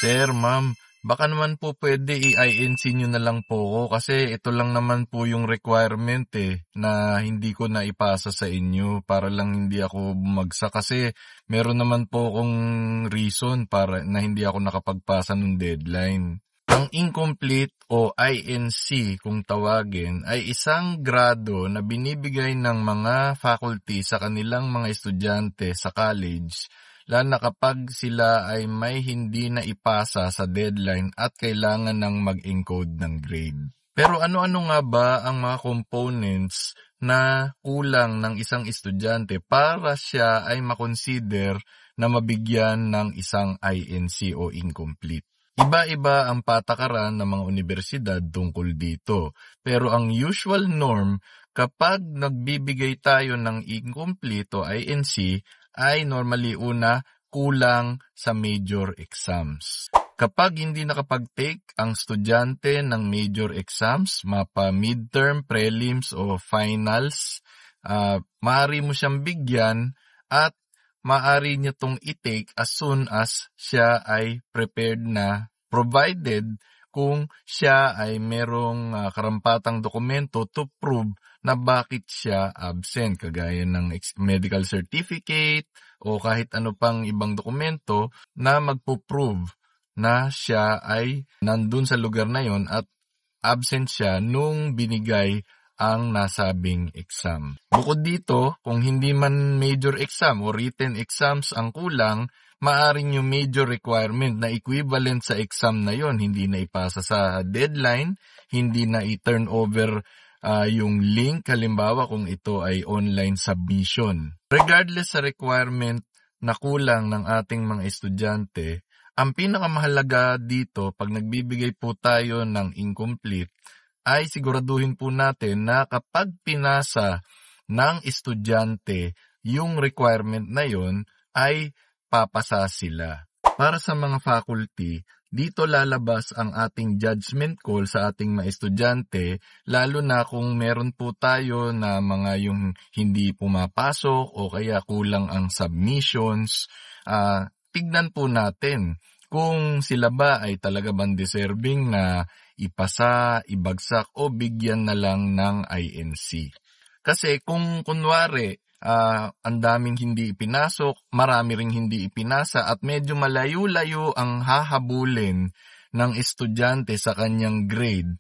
Sir, ma'am, baka naman po pwede i-INC nyo na lang po ako kasi ito lang naman po yung requirement na hindi ko na ipasa sa inyo para lang hindi ako bumagsak kasi meron naman po akong reason para na hindi ako nakapagpasa ng deadline. Ang incomplete o INC kung tawagin ay isang grado na binibigay ng mga faculty sa kanilang mga estudyante sa college lalo na kapag sila ay may hindi na ipasa sa deadline at kailangan ng mag-encode ng grade. Pero ano-ano nga ba ang mga components na kulang ng isang estudyante para siya ay makonsider na mabigyan ng isang INC o incomplete? Iba-iba ang patakaran ng mga universidad tungkol dito. Pero ang usual norm kapag nagbibigay tayo ng incomplete o INC ay normally una kulang sa major exams. Kapag hindi nakapag-take ang estudyante ng major exams, mapa midterm, prelims o finals, maaari mo siyang bigyan at maaari niya itong i-take as soon as siya ay prepared na, provided kung siya ay merong karampatang dokumento to prove na bakit siya absent, kagaya ng medical certificate o kahit ano pang ibang dokumento na magpo-prove na siya ay nandun sa lugar na yon at absent siya nung binigay ang nasabing exam. Bukod dito, kung hindi man major exam o written exams ang kulang, maaring yung major requirement na equivalent sa exam na yon hindi na ipasa sa deadline, hindi na i-turn over yung link, halimbawa kung ito ay online submission. Regardless sa requirement na kulang ng ating mga estudyante, ang pinakamahalaga dito pag nagbibigay po tayo ng incomplete ay siguraduhin po natin na kapag pinasa ng estudyante yung requirement na yon ay papasa sila. Para sa mga faculty, dito lalabas ang ating judgment call sa ating mga estudyante, lalo na kung meron po tayo na mga yung hindi pumapasok o kaya kulang ang submissions. Tignan po natin kung sila ba ay talaga bang deserving na ipasa, ibagsak o bigyan na lang ng INC. Kasi kung kunwari, ang daming hindi ipinasok, marami ring hindi ipinasa at medyo malayo-layo ang hahabulin ng estudyante sa kanyang grade,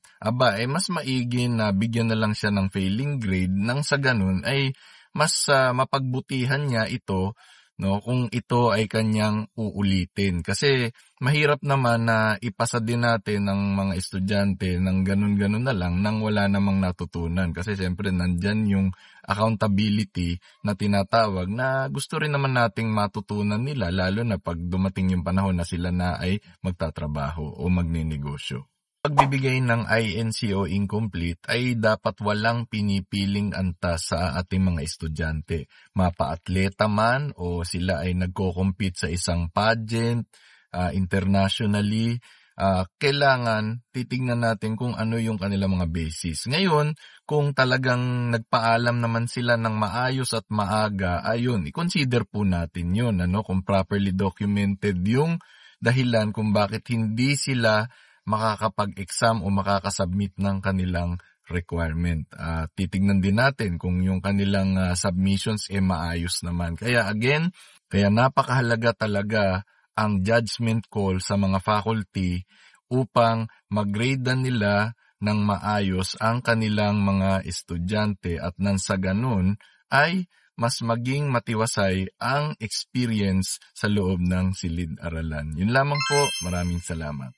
mas maigi na bigyan na lang siya ng failing grade nang sa ganun ay mas mapagbutihan niya ito, no, kung ito ay kanyang uulitin. Kasi mahirap naman na ipasa din natin ng mga estudyante ng ganun-ganun na lang nang wala namang natutunan. Kasi siyempre nandyan yung accountability na tinatawag na gusto rin naman nating matutunan nila, lalo na pag dumating yung panahon na sila na ay magtatrabaho o magninegosyo. Pagbibigay ng INC o incomplete ay dapat walang pinipiling antas sa ating mga estudyante. Mapa-atleta man o sila ay nagko-compete sa isang pageant, internationally, kailangan titignan natin kung ano yung kanilang mga basis. Ngayon, kung talagang nagpaalam naman sila ng maayos at maaga, ayun, i-consider po natin yun, kung properly documented yung dahilan kung bakit hindi sila makakapag-exam o makakasubmit ng kanilang requirement. Titignan din natin kung yung kanilang submissions maayos naman. Kaya napakahalaga talaga ang judgment call sa mga faculty upang mag-grade nila ng maayos ang kanilang mga estudyante at nang sa ganun ay mas maging matiwasay ang experience sa loob ng silid-aralan. Yun lamang po, maraming salamat.